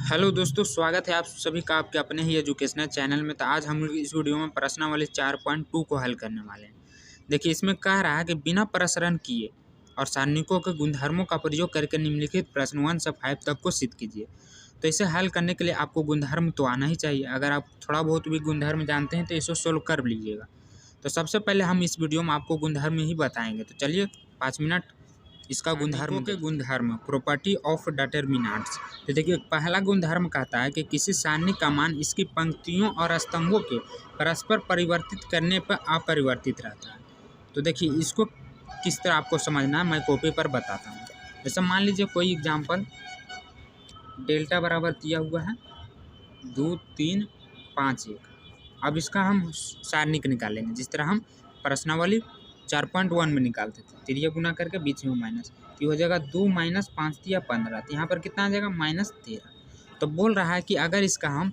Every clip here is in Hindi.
हेलो दोस्तों, स्वागत है आप सभी का आपके अपने ही एजुकेशनल चैनल में। तो आज हम लोग इस वीडियो में प्रश्नावली 4.2 को हल करने वाले हैं। देखिए, इसमें कह रहा है कि बिना प्रसरण किए और सारणिकों के गुणधर्मों का प्रयोग करके निम्नलिखित प्रश्न 1 से 5 तक को सिद्ध कीजिए। तो इसे हल करने के लिए आपको गुणधर्म तो आना ही चाहिए। अगर आप थोड़ा बहुत भी गुणधर्म जानते हैं तो इसे सोल्व कर लीजिएगा। तो सबसे पहले हम इस वीडियो में आपको गुणधर्म ही बताएंगे। तो चलिए 5 मिनट इसका गुणधर्म के गुणधर्म प्रॉपर्टी ऑफ डिटरमिनेंट्स। तो देखिए, पहला गुणधर्म कहता है कि किसी सारणी का मान इसकी पंक्तियों और स्तंभों के परस्पर परिवर्तित करने पर अपरिवर्तित रहता है। तो देखिए, इसको किस तरह आपको समझना है मैं कॉपी पर बताता हूँ। जैसे मान लीजिए कोई एग्जाम्पल डेल्टा बराबर दिया हुआ है 2, 3, 5, 1। अब इसका हम सारणिक निकालेंगे जिस तरह हम प्रश्नावली 4.1 में निकालते थे। तिरिया गुना करके बीच में माइनस, तो हो जाएगा 2 - 5 या 15। तो यहाँ पर कितना आ जाएगा -13। तो बोल रहा है कि अगर इसका हम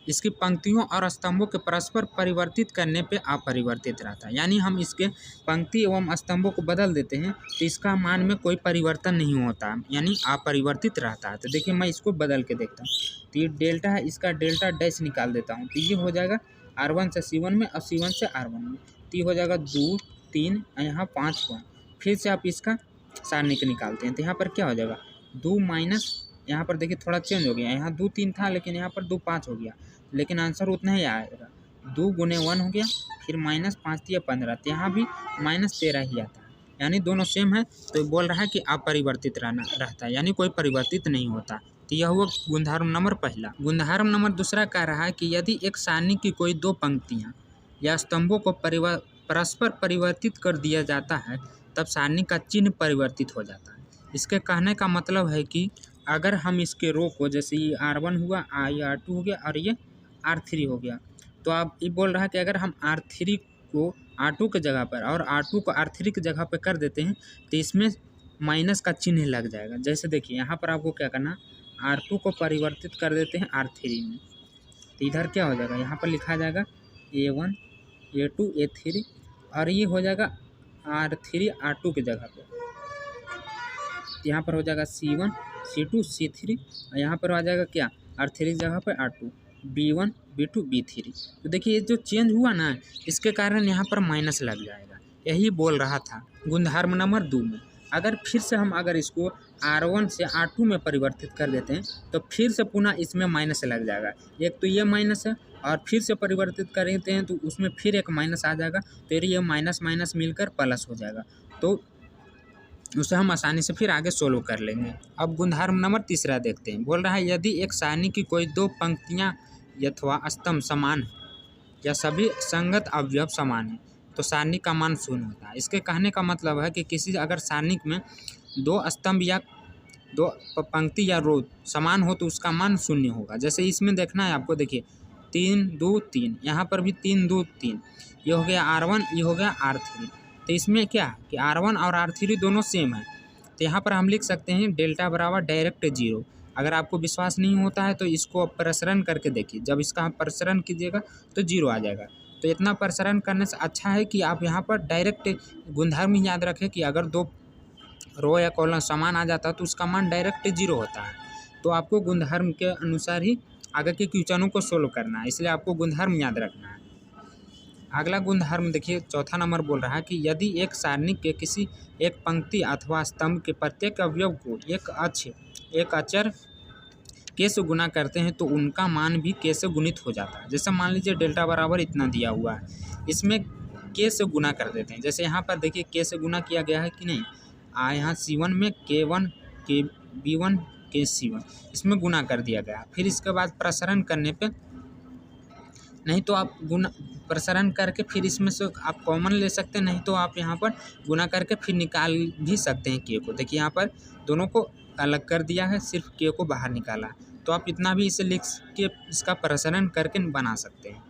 इसकी पंक्तियों और स्तंभों के परस्पर परिवर्तित करने पे अपरिवर्तित रहता है, यानी हम इसके पंक्ति एवं स्तंभों को बदल देते हैं तो इसका मान में कोई परिवर्तन नहीं होता, यानी अपरिवर्तित रहता है। तो देखिए, मैं इसको बदल के देखता हूँ। तो ये डेल्टा है, इसका डेल्टा डैश निकाल देता हूँ। तो ये हो जाएगा R1 से C1 में और C1 से R1 में। तो ये हो जाएगा 2, 3 और यहाँ 5 1। फिर से आप इसका सारणिक निकालते हैं तो यहाँ पर क्या हो जाएगा 2 माइनस, यहाँ पर देखिए थोड़ा चेंज हो गया। यहाँ 2 3 था लेकिन यहाँ पर 2 5 हो गया, लेकिन आंसर उतना ही आएगा। 2 × 1 हो गया, फिर -5 या 15। तो यहाँ भी -13 ही आता है, यानी दोनों सेम है। तो बोल रहा है कि अपरिवर्तित रहता है, यानी कोई परिवर्तित नहीं होता। तो यह हुआ गुणधर्म नंबर पहला। गुणधर्म नंबर दूसरा कह रहा है कि यदि एक सारणी की कोई दो पंक्तियाँ या स्तंभों को परस्पर परिवर्तित कर दिया जाता है तब सारणी का चिन्ह परिवर्तित हो जाता है। इसके कहने का मतलब है कि अगर हम इसके रो को, जैसे ये R1 हुआ, ये R2 हो गया और ये R3 हो गया, तो आप ये बोल रहा है कि अगर हम R3 को R2 के जगह पर और R2 को R3 की जगह पर कर देते हैं तो इसमें माइनस का चिन्ह लग जाएगा। जैसे देखिए, यहाँ पर आपको क्या करना, R2 को परिवर्तित कर देते हैं R3 में, तो इधर क्या हो जाएगा, यहाँ पर लिखा जाएगा A1 A2 A3 और ये हो जाएगा R3 R2 की जगह पर। यहाँ पर हो जाएगा C1 C2 C3 और यहाँ पर आ जाएगा क्या, R3 की जगह पर R2 B1 B2 B3। तो देखिए, ये जो चेंज हुआ ना, इसके कारण यहाँ पर माइनस लग जाएगा। यही बोल रहा था गुणधर्म नंबर 2 में। अगर फिर से हम इसको R1 से R2 में परिवर्तित कर देते हैं तो फिर से पुनः इसमें माइनस लग जाएगा। एक तो ये माइनस है और फिर से परिवर्तित कर देते हैं तो उसमें फिर एक माइनस आ जाएगा, तो ये माइनस माइनस मिलकर प्लस हो जाएगा। तो उसे हम आसानी से फिर आगे सोल्व कर लेंगे। अब गुणधर्म नंबर तीसरा देखते हैं। बोल रहा है यदि एक सारणी की कोई दो पंक्तियाँ अथवा स्तंभ समान है या सभी संगत अवयव समान है तो सारणी का मान 0 होता है। इसके कहने का मतलब है कि किसी अगर सारणी में दो स्तंभ या दो पंक्ति या रो समान हो तो उसका मान 0 होगा। जैसे इसमें देखना है आपको, देखिए 3 2 3, यहाँ पर भी 3 2 3, ये हो गया R1, ये हो गया R3। तो इसमें क्या है कि R1 और R3 दोनों सेम है, तो यहाँ पर हम लिख सकते हैं डेल्टा बराबर डायरेक्ट 0। अगर आपको विश्वास नहीं होता है तो इसको प्रसरण करके देखिए, जब इसका आप प्रसरण कीजिएगा तो 0 आ जाएगा। तो इतना प्रसरण करने से अच्छा है कि आप यहाँ पर डायरेक्ट गुणधर्म ही याद रखें कि अगर दो रो या कॉलम समान आ जाता है तो उसका मान डायरेक्ट 0 होता है। तो आपको गुणधर्म के अनुसार ही आगे के क्वेश्चनों को सोल्व करना है, इसलिए आपको गुणधर्म याद रखना है। अगला गुणधर्म देखिए, चौथा नंबर बोल रहा है कि यदि एक सारणी के किसी एक पंक्ति अथवा स्तंभ के प्रत्येक अवयव को एक अचर के से गुना करते हैं तो उनका मान भी के से गुणित हो जाता है। जैसे मान लीजिए डेल्टा बराबर इतना दिया हुआ है, इसमें के से गुना कर देते हैं। जैसे यहाँ पर देखिए के से गुना किया गया है कि नहीं, यहाँ C1 में K1 के B1 के C1, इसमें गुना कर दिया गया। फिर इसके बाद प्रसरण करने पे, नहीं तो आप गुना प्रसरण करके फिर इसमें से आप कॉमन ले सकते हैं, नहीं तो आप यहाँ पर गुना करके फिर निकाल भी सकते हैं के को। देखिए यहाँ पर दोनों को अलग कर दिया है, सिर्फ के को बाहर निकाला। तो आप इतना भी इसे लिख के इसका प्रसरण करके बना सकते हैं।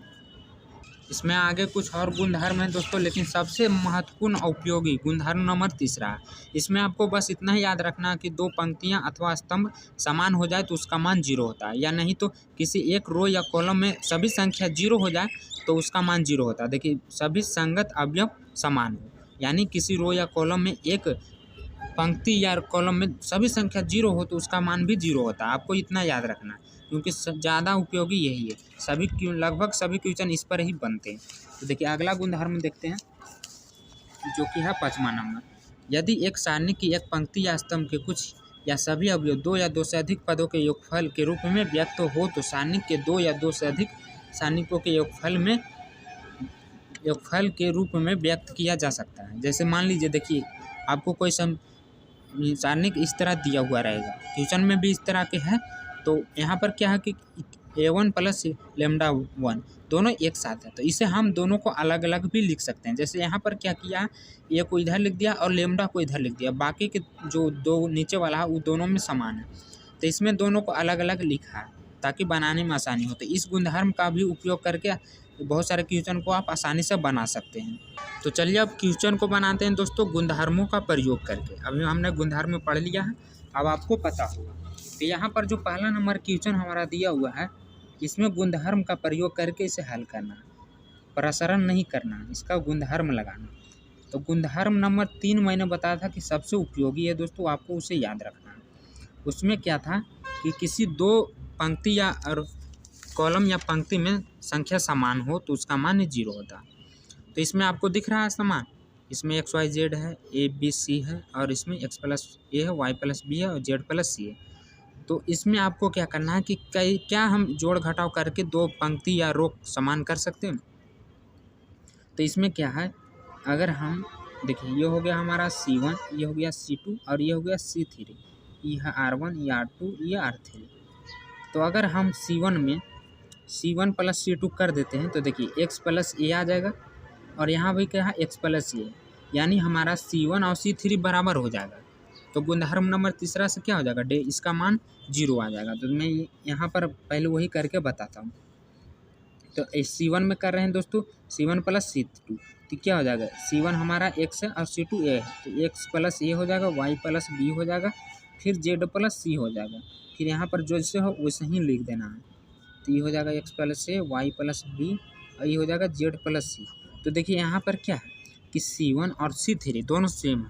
इसमें आगे कुछ और गुणधर्म है दोस्तों, लेकिन सबसे महत्वपूर्ण और उपयोगी गुणधर्म नंबर तीसरा है। इसमें आपको बस इतना ही याद रखना है कि दो पंक्तियां अथवा स्तंभ समान हो जाए तो उसका मान 0 होता है, या नहीं तो किसी एक रो या कॉलम में सभी संख्या 0 हो जाए तो उसका मान 0 होता है। देखिए, सभी संगत अवयव समान हो, यानी किसी रो या कॉलम में एक पंक्ति या कॉलम में सभी संख्या जीरो हो तो उसका मान भी जीरो होता है। आपको इतना याद रखना है, क्योंकि ज़्यादा उपयोगी यही है। लगभग सभी क्वेश्चन इस पर ही बनते हैं। तो देखिए अगला गुणधर्म देखते हैं, जो कि है 5वां नंबर। यदि एक सारणी की एक पंक्ति या स्तंभ के कुछ या सभी अवयव दो या दो से अधिक पदों के योगफल के रूप में व्यक्त हो तो सारणी के दो या दो से अधिक सारणिकों के योगफल के रूप में व्यक्त किया जा सकता है। जैसे मान लीजिए, देखिए आपको कोई सारणी इस तरह दिया हुआ रहेगा, क्वेश्चन में भी इस तरह के है। तो यहाँ पर क्या है कि A1 प्लस λ1 दोनों एक साथ है, तो इसे हम दोनों को अलग अलग भी लिख सकते हैं। जैसे यहाँ पर क्या किया, ए को इधर लिख दिया और लेमडा को इधर लिख दिया, बाकी के जो दो नीचे वाला है वो दोनों में समान है, तो इसमें दोनों को अलग अलग लिखा है ताकि बनाने में आसानी हो। तो इस गुणधर्म का भी उपयोग करके बहुत सारे क्वेश्चन को आप आसानी से बना सकते हैं। तो चलिए अब क्वेश्चन को बनाते हैं दोस्तों गुणधर्मों का प्रयोग करके। अभी हमने गुणधर्म पढ़ लिया है, अब आपको पता होगा। तो यहाँ पर जो पहला नंबर क्वेश्चन हमारा दिया हुआ है, इसमें गुणधर्म का प्रयोग करके इसे हल करना, प्रसरण नहीं करना, इसका गुणधर्म लगाना। तो गुणधर्म नंबर 3 मैंने बताया था कि सबसे उपयोगी है दोस्तों, आपको उसे याद रखना है। उसमें क्या था कि किसी दो पंक्ति या और कॉलम या पंक्ति में संख्या समान हो तो उसका मान 0 होता। तो इसमें आपको दिख रहा है समान, इसमें XYZ है, ABC है और इसमें X प्लस A है, Y प्लस B है और Z प्लस C है। तो इसमें आपको क्या करना है कि क्या हम जोड़ घटाव करके दो पंक्ति या रो समान कर सकते हैं। तो इसमें क्या है, अगर हम देखिए ये हो गया हमारा C1, ये हो गया C2 और ये हो गया C3, ये है R1, ये R2, ये R3। तो अगर हम C1 प्लस C2 कर देते हैं तो देखिए X प्लस A आ जाएगा और यहाँ भी क्या है X प्लस A, यानी हमारा C1 और C3 बराबर हो जाएगा। तो गुणधर्म नंबर तीसरा से क्या हो जाएगा, इसका मान 0 आ जाएगा। तो मैं यहाँ पर पहले वही करके बताता हूँ। तो C1 में कर रहे हैं दोस्तों, C1 प्लस C2, तो क्या हो जाएगा, C1 हमारा X है और C2 A है, तो X प्लस A हो जाएगा, Y प्लस B हो जाएगा, फिर Z प्लस C हो जाएगा। फिर यहाँ पर जैसे हो वैसे ही लिख देना है। तो ये हो जाएगा X plus A, Y plus B और ये हो जाएगा Z प्लस C। तो देखिए यहाँ पर क्या है कि C1 और C3 दोनों सेम है,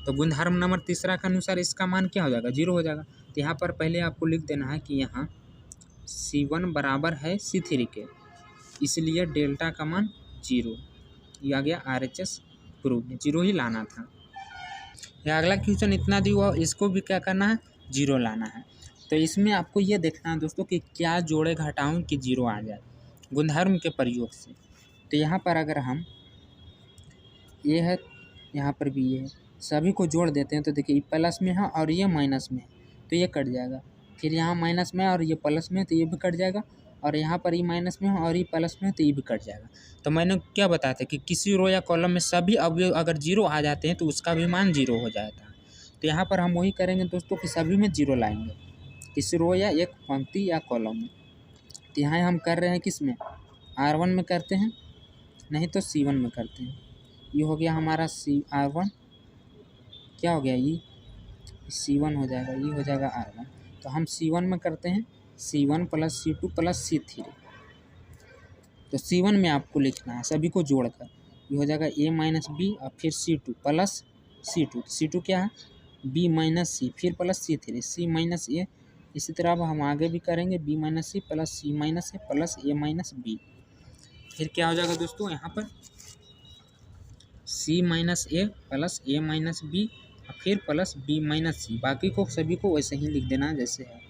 तो गुणधर्म नंबर तीसरा के अनुसार इसका मान क्या हो जाएगा, 0 हो जाएगा। तो यहाँ पर पहले आपको लिख देना है कि यहाँ C1 बराबर है C3 के, इसलिए डेल्टा का मान 0। ये आ गया RHS प्रूफ, 0 ही लाना था। या अगला क्वेश्चन इतना दिया हुआ, इसको भी क्या करना है, 0 लाना है। तो इसमें आपको ये देखना है दोस्तों कि क्या जोड़े घटाऊं कि 0 आ जाए गुणधर्म के प्रयोग से। तो यहाँ पर अगर हम ये है, यहाँ पर भी ये है, सभी को जोड़ देते हैं तो देखिए ये प्लस में है और ये माइनस में है, तो ये कट जाएगा। फिर यहाँ माइनस में और ये प्लस में है तो ये भी कट जाएगा, और यहाँ पर ये माइनस में है और ये प्लस में है तो ये भी कट जाएगा। तो मैंने क्या बताया था कि किसी रो या कॉलम में सभी अवयव अगर 0 आ जाते हैं तो उसका भी मान 0 हो जाता है। तो यहाँ पर हम वही करेंगे दोस्तों कि सभी में 0 लाएंगे, किसी रो या एक पंक्ति या कॉलम में। तो यहाँ हम कर रहे हैं किस में, R1 में करते हैं, नहीं तो C1 में करते हैं। ये हो गया हमारा R1, क्या हो गया, ये C1 हो जाएगा, ये हो जाएगा R1। तो हम C1 में करते हैं, C1 plus C2 plus C3। तो C1 में आपको लिखना है सभी को जोड़कर, ये हो जाएगा A माइनस B और फिर C2 प्लस C2, C2 क्या है B माइनस C, फिर plus C3, C minus A। इसी तरह अब हम आगे भी करेंगे, B minus C plus C minus A plus A minus B। फिर क्या हो जाएगा दोस्तों, यहाँ पर C minus A plus A minus B और फिर प्लस B माइनस C। बाकी को सभी को वैसे ही लिख देना जैसे है।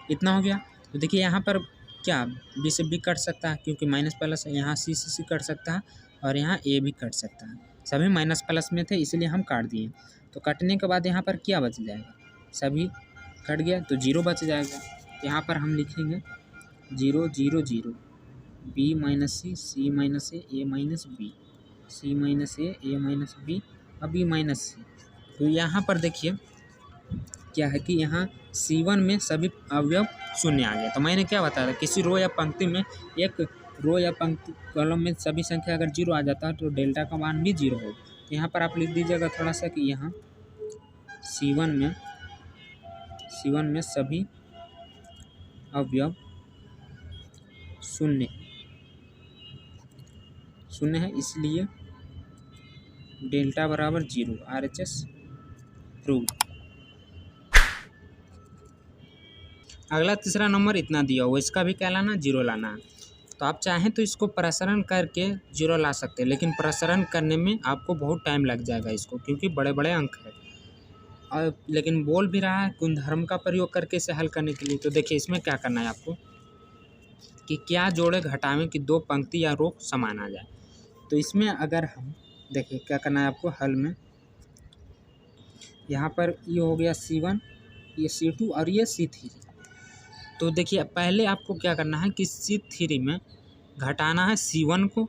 इतना हो गया। तो देखिए यहाँ पर क्या B से B कट सकता है क्योंकि माइनस प्लस है, यहाँ C से C कट सकता है और यहाँ A भी कट सकता है। सभी माइनस प्लस में थे इसलिए हम काट दिए। तो कटने के बाद यहाँ पर क्या बच जाएगा, सभी कट गया तो 0 बच जाएगा। यहाँ पर हम लिखेंगे 0 0 0, B minus C minus A minus B, C minus A minus B और B माइनस C। तो यहाँ पर देखिए क्या है कि यहाँ C1 में सभी अवयव शून्य आ गया। तो मैंने क्या बताया था, किसी रो या पंक्ति में एक रो या पंक्ति कॉलम में सभी संख्या अगर 0 आ जाता है तो डेल्टा का मान भी 0 हो। तो यहाँ पर आप लिख दीजिएगा थोड़ा सा कि यहाँ C1 में सभी अवयव शून्य शून्य है, इसलिए डेल्टा बराबर 0, RHS प्रूव। अगला तीसरा नंबर इतना दिया हुआ, इसका भी क्या लाना, 0 लाना है। तो आप चाहें तो इसको प्रसारण करके 0 ला सकते हैं, लेकिन प्रसारण करने में आपको बहुत टाइम लग जाएगा इसको, क्योंकि बड़े बड़े अंक है। और लेकिन बोल भी रहा है गुणधर्म का प्रयोग करके इसे हल करने के लिए। तो देखिए इसमें क्या करना है आपको कि क्या जोड़े घटावें कि दो पंक्ति या रो समान आ जाए। तो इसमें अगर हम देखिए क्या करना है आपको हल में, यहाँ पर ये हो गया C1, ये C2 और ये C3। तो देखिए पहले आपको क्या करना है कि C3 में घटाना है C1 को,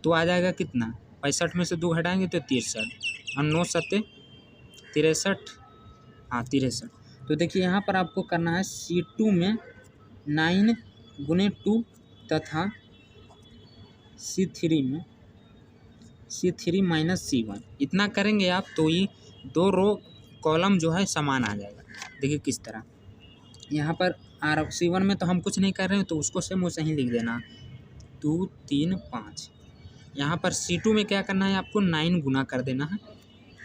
तो आ जाएगा कितना, 65 में से 2 घटाएंगे तो 63 और 9 सत्ते 63, हाँ 63। तो देखिए यहाँ पर आपको करना है C2 में 9 गुने 2 तथा C3 में C3 माइनस C1, इतना करेंगे आप तो ये दो रो कॉलम जो है समान आ जाएगा। देखिए किस तरह, यहाँ पर C1 में तो हम कुछ नहीं कर रहे हैं, तो उसको सेम वैसे ही लिख देना 2 3 5। यहाँ पर C2 में क्या करना है आपको 9 गुना कर देना है,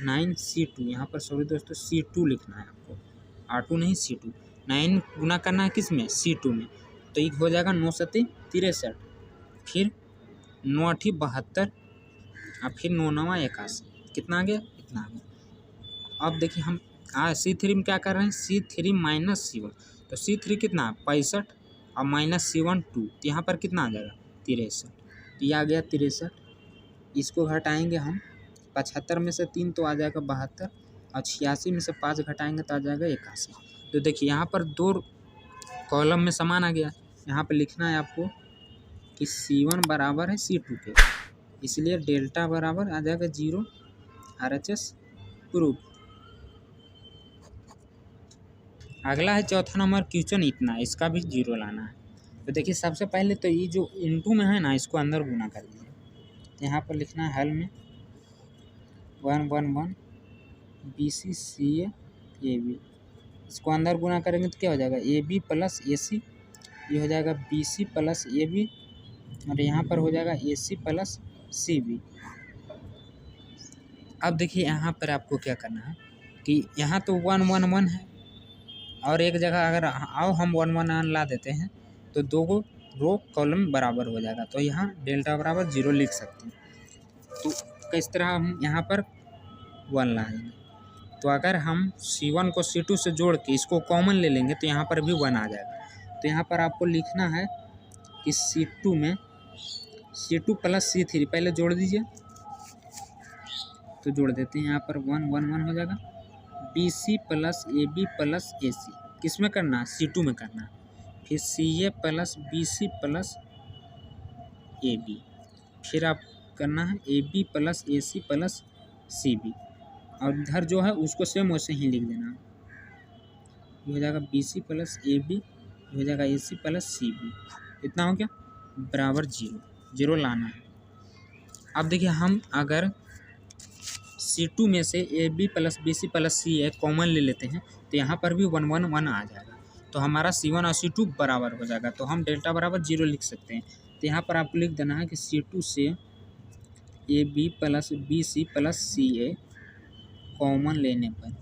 9 C2, यहाँ पर सॉरी दोस्तों C2 लिखना है आपको, R2 नहीं C2। 9 गुना करना है किस में, C2 में, तो ये हो जाएगा 9 सत्ते 63, फिर 9 8 72 और फिर 9 9 81, कितना आ गया, इतना आ गया। अब देखिए हम C3 में क्या कर रहे हैं, C3 माइनस C1, तो C3 कितना 65 और माइनस C1 2, तो यहाँ पर कितना आ जाएगा 63, तो ये आ गया 63। इसको घटाएंगे हम, 75 में से 3 तो आ जाएगा 72 और 86 में से 5 घटाएंगे तो आ जाएगा 81। तो देखिए यहाँ पर दो कॉलम में समान आ गया। यहाँ पर लिखना है आपको कि C1 बराबर है C2 के, इसलिए डेल्टा बराबर आ जाएगा 0, RHS प्रूफ। अगला है चौथा नंबर क्वेश्चन इतना, इसका भी 0 लाना है। तो देखिए सबसे पहले तो ये जो इनटू में है ना, इसको अंदर गुना कर दीजिए। यहाँ पर लिखना है हल में 1 1 1 BC CA AB, इसको अंदर गुना करेंगे तो क्या हो जाएगा AB प्लस AC, ये हो जाएगा BC प्लस AB और यहाँ पर हो जाएगा AC प्लस CB। अब देखिए यहाँ पर आपको क्या करना है कि यहाँ तो 1 1 1 है, और एक जगह अगर आओ हम 1 1 1 ला देते हैं तो दो को रो कॉलम बराबर हो जाएगा, तो यहाँ डेल्टा बराबर 0 लिख सकते हैं। तो किस तरह हम यहाँ पर 1 लाएंगे, तो अगर हम C1 को C2 से जोड़ के इसको कॉमन ले लेंगे तो यहाँ पर भी 1 आ जाएगा। तो यहाँ पर आपको लिखना है कि C2 में C2 प्लस C3 पहले जोड़ दीजिए, तो जोड़ देते हैं, यहाँ पर 1 1 1 हो जाएगा। BC plus AB plus AC किस में करना है, C2 में करना है, फिर CA plus BC plus AB, फिर आप करना है AB plus AC plus CB, और इधर जो है उसको सेम वैसे ही लिख देना है। ये हो जाएगा BC प्लस AB, ये हो जाएगा AC प्लस CB, इतना हो गया बराबर 0, 0 लाना है। अब देखिए हम अगर C2 में से AB plus BC plus CA common ले लेते हैं तो यहाँ पर भी 1 1 1 आ जाएगा, तो हमारा C1 और C2 बराबर हो जाएगा, तो हम डेल्टा बराबर 0 लिख सकते हैं। तो यहाँ पर आपको लिख देना है कि C2 से AB plus BC plus CA common लेने पर,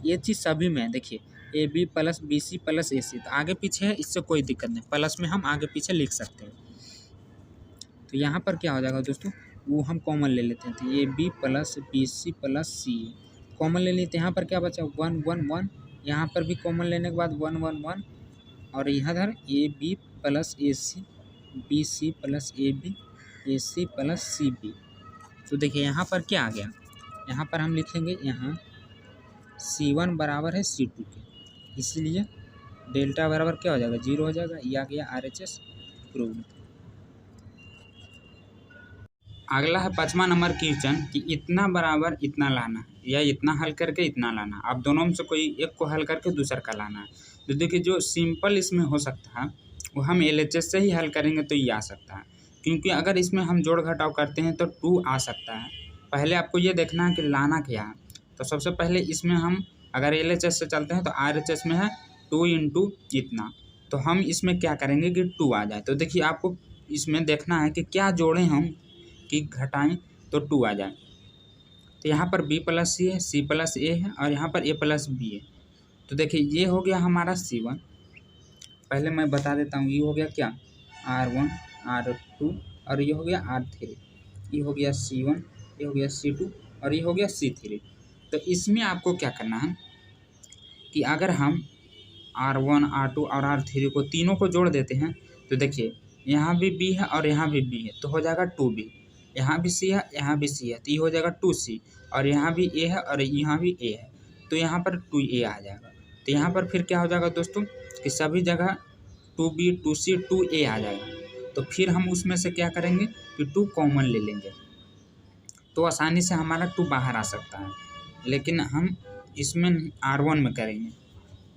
ये चीज़ सभी में देखिए AB plus BC plus AC, तो आगे पीछे है इससे कोई दिक्कत नहीं, प्लस में हम आगे पीछे लिख सकते हैं। तो यहाँ पर क्या हो जाएगा दोस्तों, वो हम कॉमन ले लेते हैं, तो AB plus BC plus CA common ले लेते हैं। यहाँ पर क्या बचा 1 1 1, यहाँ पर भी कॉमन लेने के बाद 1 1 1, और यहाँ इधर AB plus AC BC plus AB AC plus CB। तो देखिए यहाँ पर क्या आ गया, यहाँ पर हम लिखेंगे यहाँ C1 बराबर है C2 के, इसलिए डेल्टा बराबर क्या हो जाएगा 0 हो जाएगा, ये आ गया RHS प्रूव्ड। अगला है 5वां नंबर क्वेश्चन कि इतना बराबर इतना लाना है या इतना हल करके इतना लाना। अब दोनों में से कोई एक को हल करके दूसरा का लाना है। तो देखिए जो सिंपल इसमें हो सकता है वो हम LHS से ही हल करेंगे तो ये आ सकता है, क्योंकि अगर इसमें हम जोड़ घटाव करते हैं तो 2 आ सकता है। पहले आपको ये देखना है कि लाना क्या है। तो सबसे पहले इसमें हम अगर LHS से चलते हैं तो RHS में है 2 इंटू इतना, तो हम इसमें क्या करेंगे कि 2 आ जाए। तो देखिए आपको इसमें देखना है कि क्या जोड़ें हम कि घटाएं तो 2 आ जाए। तो यहाँ पर B प्लस सी है, C प्लस ए है और यहाँ पर A प्लस बी है। तो देखिए ये हो गया हमारा C1। पहले मैं बता देता हूँ, ये हो गया क्या R1 R2 और ये हो गया R3, ये हो गया C1, ये हो गया C2 और ये हो गया C3। तो इसमें आपको क्या करना है कि अगर हम R1 R2 और R3 को तीनों को जोड़ देते हैं तो देखिए यहाँ भी B है और यहाँ भी B है, तो हो जाएगा 2B। यहाँ भी C है, यहाँ भी C है, तो ये हो जाएगा 2C और यहाँ भी A है और यहाँ भी A है, तो यहाँ पर 2A आ जाएगा। तो यहाँ पर फिर क्या हो जाएगा दोस्तों कि सभी जगह 2B 2C 2A आ जाएगा। तो फिर हम उसमें से क्या करेंगे कि 2 कॉमन ले लेंगे, तो आसानी से हमारा 2 बाहर आ सकता है। लेकिन हम इसमें R1 में करेंगे,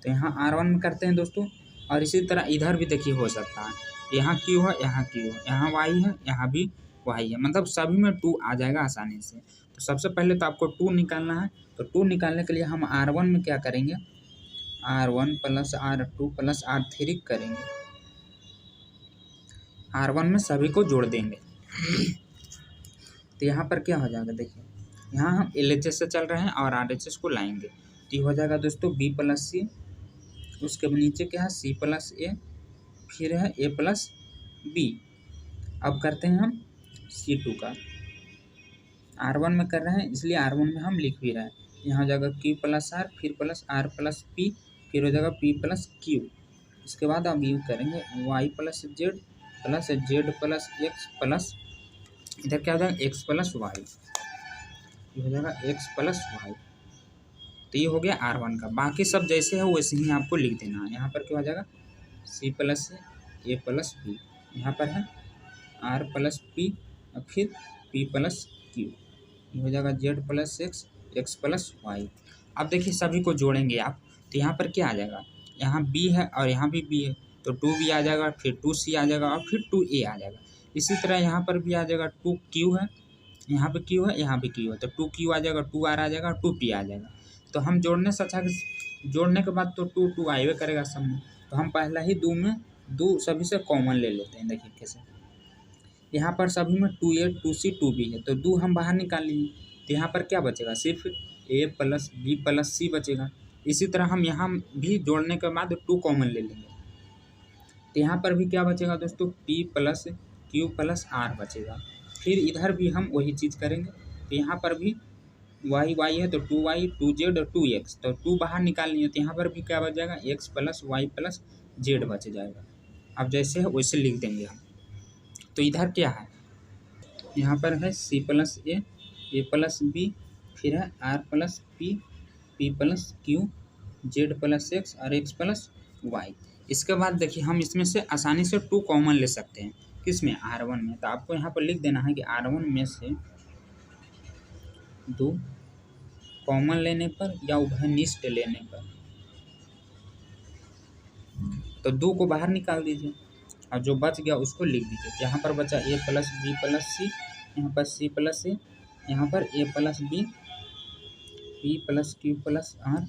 तो यहाँ R1 में करते हैं दोस्तों। और इसी तरह इधर भी देखिए हो सकता है, यहाँ Q है, यहाँ Q है, यहाँ Y है, यहाँ भी Y है, मतलब सभी में 2 आ जाएगा आसानी से। तो सबसे पहले तो आपको 2 निकालना है। तो 2 निकालने के लिए हम R1 में क्या करेंगे, R1 plus R2 plus R3 करेंगे, R1 में सभी को जोड़ देंगे। तो यहाँ पर क्या हो जाएगा, देखिए यहाँ हम LHS से चल रहे हैं और RHS को लाएंगे, तो ये हो जाएगा दोस्तों B प्लस सी, उसके नीचे क्या है C प्लस ए, फिर है A प्लस बी। अब करते हैं हम C2 का, R1 में कर रहे हैं इसलिए R1 में हम लिख भी रहे हैं। यहाँ हो जाएगा Q प्लस R, फिर प्लस R प्लस P, फिर हो जाएगा P प्लस Q। इसके बाद आप यूज करेंगे Y plus Z plus Z plus X plus इधर क्या हो जाएगा X प्लस Y, ये हो जाएगा X प्लस Y। तो ये हो गया R1 का। बाकी सब जैसे है वैसे ही आपको लिख देना है। यहाँ पर क्या हो जाएगा C plus A plus B, यहाँ पर है R प्लस P और फिर P प्लस Q, ये हो जाएगा Z plus X plus Y। अब देखिए सभी को जोड़ेंगे आप, तो यहाँ पर क्या आ जाएगा, यहाँ B है और यहाँ भी B है, तो 2B आ जाएगा, फिर 2C आ जाएगा और फिर 2A आ जाएगा। इसी तरह यहाँ पर भी आ जाएगा 2Q है, यहाँ पे Q है, यहाँ पे Q है, तो 2Q आ जाएगा, 2R आ जाएगा, 2P आ जाएगा। तो हम जोड़ने से अच्छा जोड़ने के बाद तो 2 आएगा करेगा सब में, तो हम पहला ही 2 में 2 सभी से कॉमन ले लेते हैं। देखिए कैसे, यहाँ पर सभी में 2A 2C 2B है, तो 2 हम बाहर निकाल लिए, तो यहाँ पर क्या बचेगा, सिर्फ A plus B plus C बचेगा। इसी तरह हम यहाँ भी जोड़ने के बाद 2 कॉमन ले लेंगे, तो यहाँ पर भी क्या बचेगा दोस्तों, P plus Q plus R बचेगा। फिर इधर भी हम वही चीज़ करेंगे, तो यहाँ पर भी Y है तो 2Y 2Z और 2X, तो 2 बाहर निकाल लिए, तो यहाँ पर भी क्या बच जाएगा X plus Y plus Z बच जाएगा। अब जैसे है वैसे लिख देंगे हम। तो इधर क्या है, यहाँ पर है C plus A plus B, फिर है R plus P plus Q, Z plus X और X प्लस Y। इसके बाद देखिए हम इसमें से आसानी से 2 कॉमन ले सकते हैं, किसमें, R1 में। तो आपको यहाँ पर लिख देना है कि R1 में से 2 कॉमन लेने पर या उभयनिष्ठ लेने पर, तो 2 को बाहर निकाल दीजिए और जो बच गया उसको लिख दीजिए। यहाँ पर बचा A plus B plus C, यहाँ पर C प्लस A, यहाँ पर A plus B, P plus Q plus R,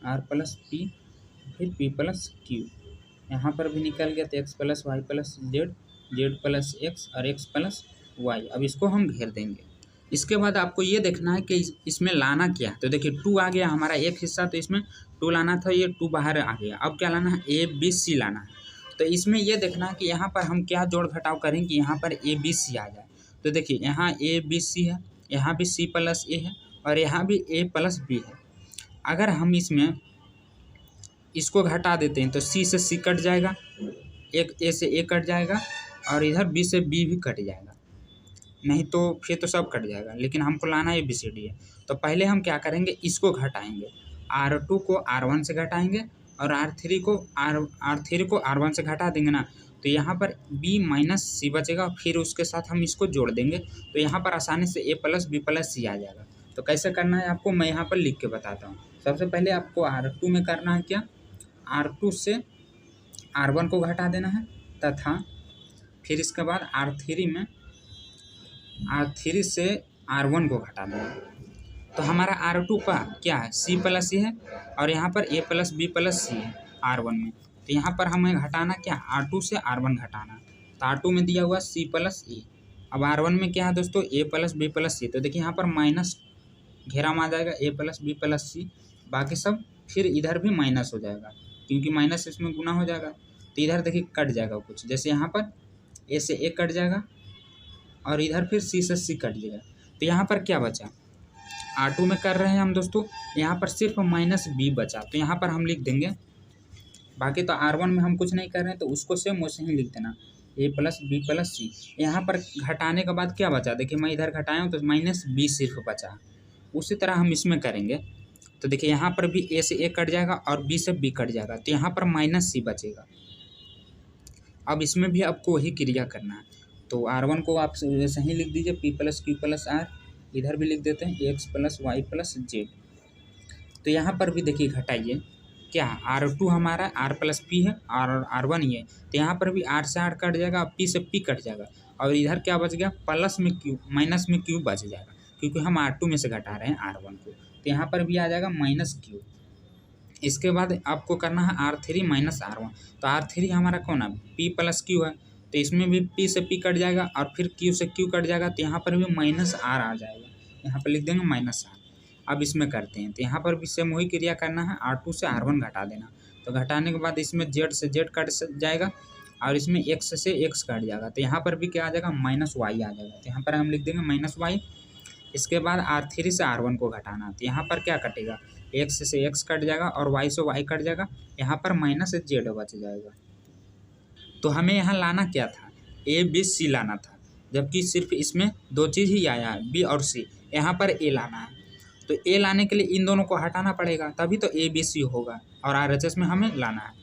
R plus P, फिर P प्लस Q। यहाँ पर भी निकल गया, तो X plus Y plus Z, Z plus X और X प्लस Y। अब इसको हम घेर देंगे। इसके बाद आपको ये देखना है कि इसमें लाना क्या है। तो देखिए 2 आ गया हमारा एक हिस्सा, तो इसमें 2 लाना था, ये 2 बाहर आ गया। अब क्या लाना है, A B C लाना है। तो इसमें ये देखना है कि यहाँ पर हम क्या जोड़ घटाव करें कि यहाँ पर A B C आ जाए। तो देखिए यहाँ A B C है, यहाँ भी C प्लस A है और यहाँ भी A प्लस B है। अगर हम इसमें इसको घटा देते हैं तो C से C कट जाएगा, एक A से A कट जाएगा और इधर B से B भी कट जाएगा, नहीं तो फिर तो सब कट जाएगा। लेकिन हमको लाना है ABCD है, तो पहले हम क्या करेंगे, इसको घटाएंगे, R2 को R1 से घटाएंगे और R3 को R1 से घटा देंगे ना, तो यहाँ पर B माइनस C बचेगा, फिर उसके साथ हम इसको जोड़ देंगे, तो यहाँ पर आसानी से A plus B plus C आ जाएगा। तो कैसे करना है आपको मैं यहाँ पर लिख के बताता हूँ। सबसे पहले आपको R2 में करना है क्या, R2 से R1 को घटा देना है, तथा फिर इसके बाद R3 से R1 को घटा देना। तो हमारा R2 का क्या है, C प्लस C है और यहाँ पर A plus B plus C है R1 में। तो यहाँ पर हमें घटाना क्या, R2 से R1 घटाना। तो R2 में दिया हुआ C प्लस ए। अब R1 में क्या है दोस्तों, A प्लस B प्लस सी। तो देखिए यहाँ पर माइनस घेरा में आ जाएगा A प्लस B प्लस सी, बाकी सब फिर इधर भी माइनस हो जाएगा क्योंकि माइनस इसमें गुना हो जाएगा। तो इधर देखिए कट जाएगा कुछ, जैसे यहाँ पर A से A कट जाएगा और इधर फिर C से C कट जाएगा। तो यहाँ पर क्या बचा, R2 में कर रहे हैं हम दोस्तों, यहाँ पर सिर्फ माइनस B बचा। तो यहाँ पर हम लिख देंगे, बाकी तो R1 में हम कुछ नहीं कर रहे हैं तो उसको सेम वैसे ही लिख देना, A प्लस B प्लस सी। यहाँ पर घटाने के बाद क्या बचा, देखिए मैं इधर घटाया हूँ तो माइनस B सिर्फ बचा। उसी तरह हम इसमें करेंगे। तो देखिए यहाँ पर भी A से A कट जाएगा और B से B कट जाएगा, तो यहाँ पर माइनस C बचेगा। अब इसमें भी आपको वही क्रिया करना है। तो R1 को आप वैसे ही लिख दीजिए P plus Q plus R, इधर भी लिख देते हैं X plus Y plus Z। तो यहाँ पर भी देखिए घटाइए, क्या R2 हमारा R प्लस P है और R1 ये, तो यहाँ पर भी R से R कट जाएगा और P से P कट जाएगा और इधर क्या बच गया, प्लस में Q, माइनस में Q बच जाएगा क्योंकि हम R2 में से घटा रहे हैं R1 को। तो यहाँ पर भी आ जाएगा माइनस Q। इसके बाद आपको करना है R3 माइनस R1। तो R3 हमारा कौन है, P प्लस Q है, तो इसमें भी P से P कट जाएगा और फिर Q से Q कट जाएगा, तो यहाँ पर भी माइनस R आ जाएगा। यहाँ पर लिख देंगे माइनस R। अब इसमें करते हैं, तो यहाँ पर भी सेम वही क्रिया करना है, R2 से R1 घटा देना। तो घटाने के बाद इसमें Z से Z कट जाएगा और इसमें X से X कट जाएगा, तो यहाँ पर भी क्या आ जाएगा, माइनस Y आ जाएगा। तो यहाँ पर हम लिख देंगे माइनस Y। इसके बाद R3 से R1 को घटाना, तो यहाँ पर क्या कटेगा, X से X कट जाएगा और Y से Y कट जाएगा, यहाँ पर माइनस Z बच जाएगा। तो हमें यहाँ लाना क्या था, A B C लाना था, जबकि सिर्फ इसमें दो चीज़ ही आया है, B और C। यहाँ पर A लाना है, तो A लाने के लिए इन दोनों को हटाना पड़ेगा, तभी तो A B C होगा और RHS में हमें लाना है।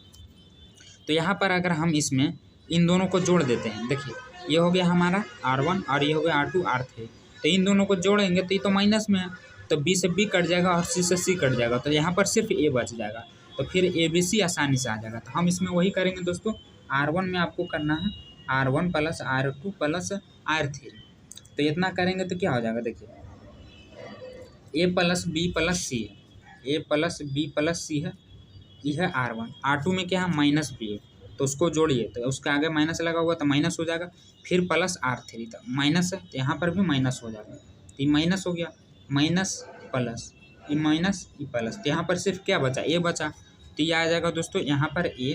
तो यहाँ पर अगर हम इसमें इन दोनों को जोड़ देते हैं, देखिए ये हो गया हमारा R1 और ये हो गया R2 R3। तो इन दोनों को जोड़ेंगे तो ये तो माइनस में है, तो B से B कट जाएगा और C से C कट जाएगा, तो यहाँ पर सिर्फ A बच जाएगा। तो फिर A B C आसानी से आ जाएगा। तो हम इसमें वही करेंगे दोस्तों, R1 में आपको करना है R1 plus R2 plus R3। तो इतना करेंगे तो क्या हो जाएगा, देखिए A plus B plus C है, A plus B plus C है, यह है R1। R2 में क्या है, माइनस B है, तो उसको जोड़िए, तो उसके आगे माइनस लगा हुआ तो माइनस हो जाएगा, फिर प्लस R3, तो माइनस है तो यहाँ पर भी माइनस हो जाएगा। तो ये माइनस हो गया, माइनस प्लस, ये माइनस ये प्लस, तो यहाँ पर सिर्फ क्या बचा, A बचा। तो ये आ जाएगा दोस्तों यहाँ पर A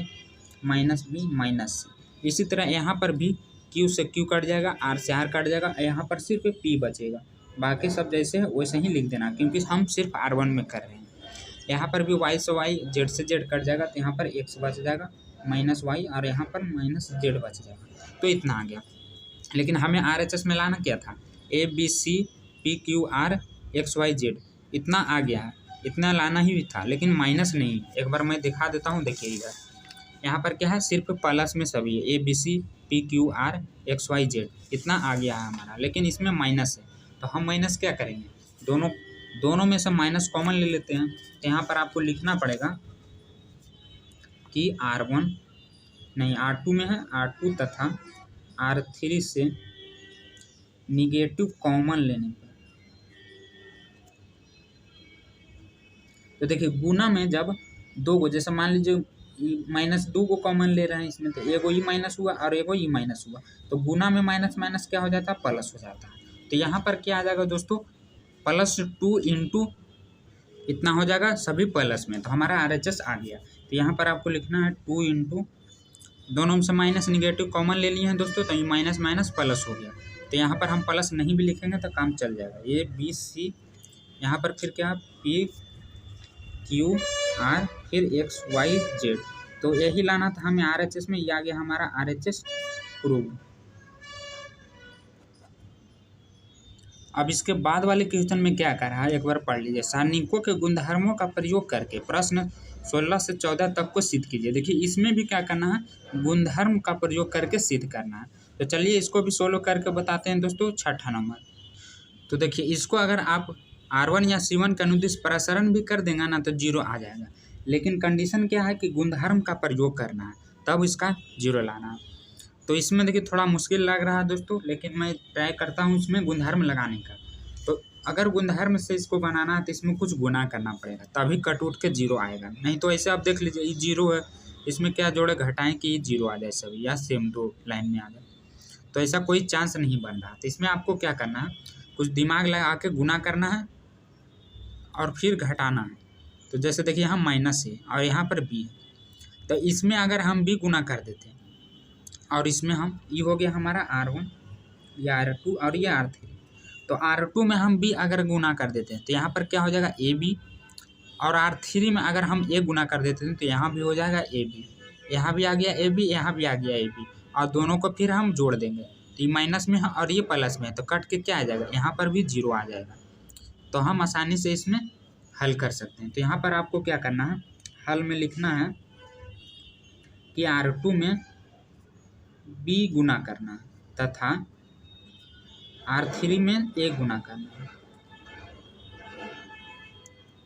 minus B minus C। इसी तरह यहाँ पर भी Q से Q कट जाएगा, R से R कट जाएगा, यहाँ पर सिर्फ P बचेगा। बाकी सब जैसे है वैसे ही लिख देना क्योंकि हम सिर्फ R1 में कर रहे हैं। यहाँ पर भी Y से Y Z से Z कट जाएगा, तो यहाँ पर X बच जाएगा माइनस Y और यहाँ पर माइनस Z बच जाएगा। तो इतना आ गया, लेकिन हमें RHS में लाना क्या था, A B C P Q R X Y Z, इतना आ गया है, इतना लाना ही था, लेकिन माइनस नहीं। एक बार मैं दिखा देता हूँ, देखिए इधर यहाँ पर क्या है, सिर्फ प्लस में सभी है, A B C P Q R X Y Z, इतना आ गया है हमारा, लेकिन इसमें माइनस है। तो हम माइनस क्या करेंगे, दोनों में से माइनस कॉमन ले लेते हैं। तो यहाँ पर आपको लिखना पड़ेगा कि R1 नहीं R2 में है, R2 तथा R3 से निगेटिव कॉमन लेने पर। तो देखिए गुना में जब दो को, जैसे मान लीजिए -2 को कॉमन ले रहे हैं इसमें, तो एगो ई माइनस हुआ और एगो ई माइनस हुआ, तो गुना में माइनस माइनस क्या हो जाता है, प्लस हो जाता है। तो यहाँ पर क्या आ जाएगा दोस्तों, +2 इंटू इतना हो जाएगा सभी प्लस में, तो हमारा RHS आ गया। तो यहाँ पर आपको लिखना है 2 इंटू, दोनों में से माइनस निगेटिव कॉमन ले लिए हैं दोस्तों, तो ये माइनस माइनस प्लस हो गया। तो यहाँ पर हम प्लस नहीं भी लिखेंगे तो काम चल जाएगा। A B C, यहाँ पर फिर क्या P Q R फिर X Y Z, तो यही लाना था हमें RHS में। ये आ गया हमारा RHS प्रूव। अब इसके बाद वाले क्वेश्चन में क्या कर रहा है, एक बार पढ़ लीजिए। सारणिकों के गुणधर्मों का प्रयोग करके प्रश्न 16 से 14 तक को सिद्ध कीजिए। देखिए इसमें भी क्या करना है, गुणधर्म का प्रयोग करके सिद्ध करना है। तो चलिए इसको भी सोल्व करके बताते हैं दोस्तों। 6ठा नंबर, तो देखिए इसको अगर आप R1 या C1 के अनुदिश प्रसारण भी कर देंगे ना तो 0 आ जाएगा, लेकिन कंडीशन क्या है कि गुणधर्म का प्रयोग करना है, तब इसका 0 लाना है। तो इसमें देखिए थोड़ा मुश्किल लग रहा है दोस्तों, लेकिन मैं ट्राई करता हूँ इसमें गुणधर्म लगाने का। तो अगर गुणधर्म से इसको बनाना है तो इसमें कुछ गुना करना पड़ेगा, तभी कट उठ के 0 आएगा। नहीं तो ऐसे आप देख लीजिए ये 0 है, इसमें क्या जोड़े घटाएं कि ये 0 आ जाए सभी, या सेम 2 लाइन में आ जाए। तो ऐसा कोई चांस नहीं बन रहा। तो इसमें आपको क्या करना है, कुछ दिमाग लगा के गुना करना है और फिर घटाना है। तो जैसे देखिए यहाँ माइनस है और यहाँ पर बी है, तो इसमें अगर हम भी गुना कर देते हैं और इसमें हम ये हो गया हमारा R1, ये R2 और ये R3, तो R2 में हम B अगर गुना कर देते हैं तो यहाँ पर क्या हो जाएगा AB, और R3 में अगर हम A गुना कर देते हैं तो यहाँ भी हो जाएगा AB, यहाँ भी आ गया AB, यहाँ भी आ गया AB, और दोनों को फिर हम जोड़ देंगे तो ये माइनस में है और ये प्लस में है, तो कट के क्या आ जाएगा, यहाँ पर भी 0 आ जाएगा। तो हम आसानी से इसमें हल कर सकते हैं। तो यहाँ पर आपको क्या करना है, हल में लिखना है कि R2 में B गुना करना है तथा R3 में A गुना करना है।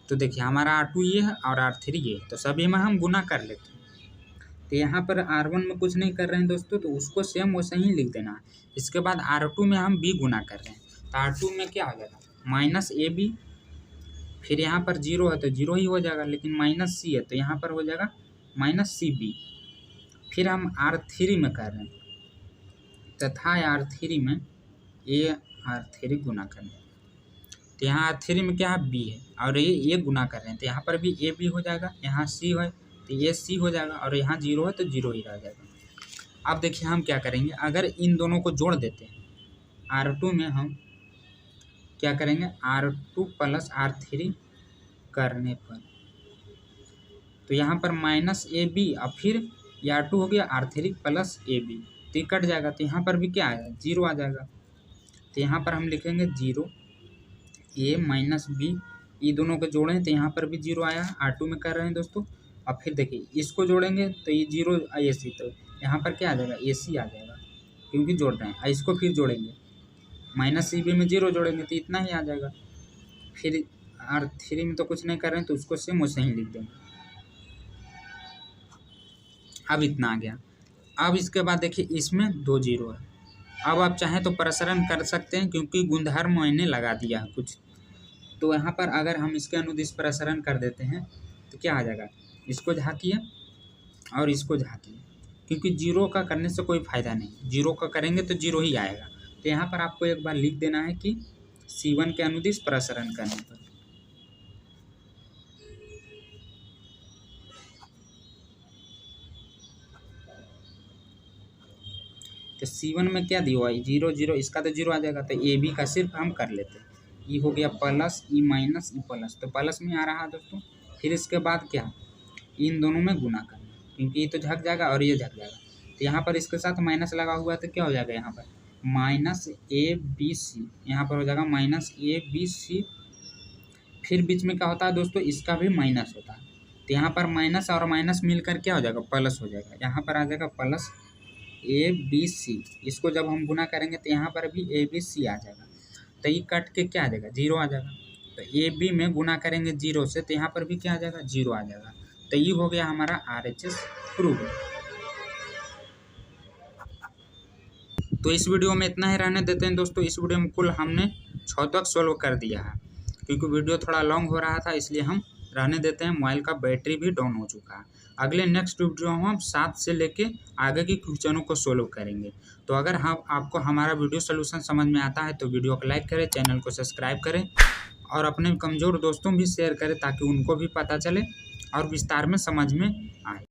तो देखिए हमारा R2 ये है और R3 ये है, तो सभी में हम गुना कर लेते हैं। तो यहाँ पर R1 में कुछ नहीं कर रहे हैं दोस्तों, तो उसको सेम वैसे ही लिख देना है। इसके बाद R2 में हम B गुना कर रहे हैं, तो R2 में क्या हो जाएगा, माइनस AB, फिर यहाँ पर 0 है तो 0 ही हो जाएगा, लेकिन माइनस C है तो यहाँ पर हो जाएगा माइनस CB। फिर हम R3 में कर रहे हैं तथा R3 में R3 गुना करना है, तो यहाँ R3 में क्या है, B है और ये गुना कर रहे हैं, तो यहाँ पर भी AB हो जाएगा, यहाँ C है तो ये C हो जाएगा, और यहाँ 0 है तो 0 ही रह जाएगा। अब देखिए हम क्या करेंगे, अगर इन दोनों को जोड़ देते हैं R2 में हम क्या करेंगे, R2 प्लस R3 करने पर, तो यहाँ पर माइनस AB और फिर ये R2 हो गया R3 प्लस AB, तो ये कट जाएगा, तो यहाँ पर भी क्या आएगा, 0 आ जाएगा। तो यहाँ पर हम लिखेंगे 0 A माइनस B, ये दोनों को जोड़ें तो यहाँ पर भी 0 आया, R2 में कर रहे हैं दोस्तों। अब फिर देखिए इसको जोड़ेंगे तो ये 0 AC, तो यहाँ पर क्या आ जाएगा, AC आ जाएगा क्योंकि जोड़ रहे हैं। इसको फिर जोड़ेंगे माइनस CB में 0 जोड़ेंगे तो इतना ही आ जाएगा। फिर R3 में तो कुछ नहीं कर रहे हैं तो उसको सेम वैसे ही लिख देंगे। अब इतना आ गया। अब इसके बाद देखिए इसमें 2 0 है। अब आप चाहें तो प्रसरण कर सकते हैं क्योंकि गुणधर्म मैंने लगा दिया है कुछ, तो यहाँ पर अगर हम इसके अनुदिश प्रसरण कर देते हैं तो क्या आ जाएगा, इसको झाँकिए और इसको झाँकिए, क्योंकि 0 का करने से कोई फ़ायदा नहीं, 0 का करेंगे तो 0 ही आएगा। तो यहाँ पर आपको एक बार लिख देना है कि C1 के अनुदिश प्रसरण करने पर। तो C1 में क्या दिया हुआ है, 0 0, इसका तो 0 आ जाएगा, तो AB का सिर्फ हम कर लेते हैं। ये हो गया plus, E minus, E plus, तो प्लस में आ रहा है दोस्तों। फिर इसके बाद क्या, इन दोनों में गुना करना, क्योंकि ये तो झक जाएगा और ये झक जाएगा, तो यहाँ पर इसके साथ माइनस लगा हुआ है तो क्या हो जाएगा, यहाँ पर माइनस ABC, यहाँ पर हो जाएगा माइनस ABC। फिर बीच में क्या होता है दोस्तों, इसका भी माइनस होता है, तो यहाँ पर माइनस और माइनस मिलकर क्या हो जाएगा, प्लस हो जाएगा, यहाँ पर आ जाएगा प्लस ABC। इसको जब हम गुना करेंगे तो यहाँ पर भी ABC आ जाएगा, तो ये कट के क्या आ जाएगा, 0 आ जाएगा। तो AB में गुना करेंगे 0 से तो यहाँ पर भी क्या आ जाएगा, 0 आ जाएगा। तो ये हो गया हमारा RHS प्रूव। तो इस वीडियो में इतना ही रहने देते हैं दोस्तों। इस वीडियो में कुल हमने 6 तक सोल्व कर दिया है, क्योंकि वीडियो थोड़ा लॉन्ग हो रहा था इसलिए हम रहने देते हैं। मोबाइल का बैटरी भी डाउन हो चुका है। अगले नेक्स्ट वीडियो में हम 7 से लेके आगे की क्वेश्चनों को सोल्व करेंगे। तो अगर आपको हमारा वीडियो सोल्यूशन समझ में आता है तो वीडियो को लाइक करें, चैनल को सब्सक्राइब करें और अपने कमज़ोर दोस्तों भी शेयर करें ताकि उनको भी पता चले और विस्तार में समझ में आए।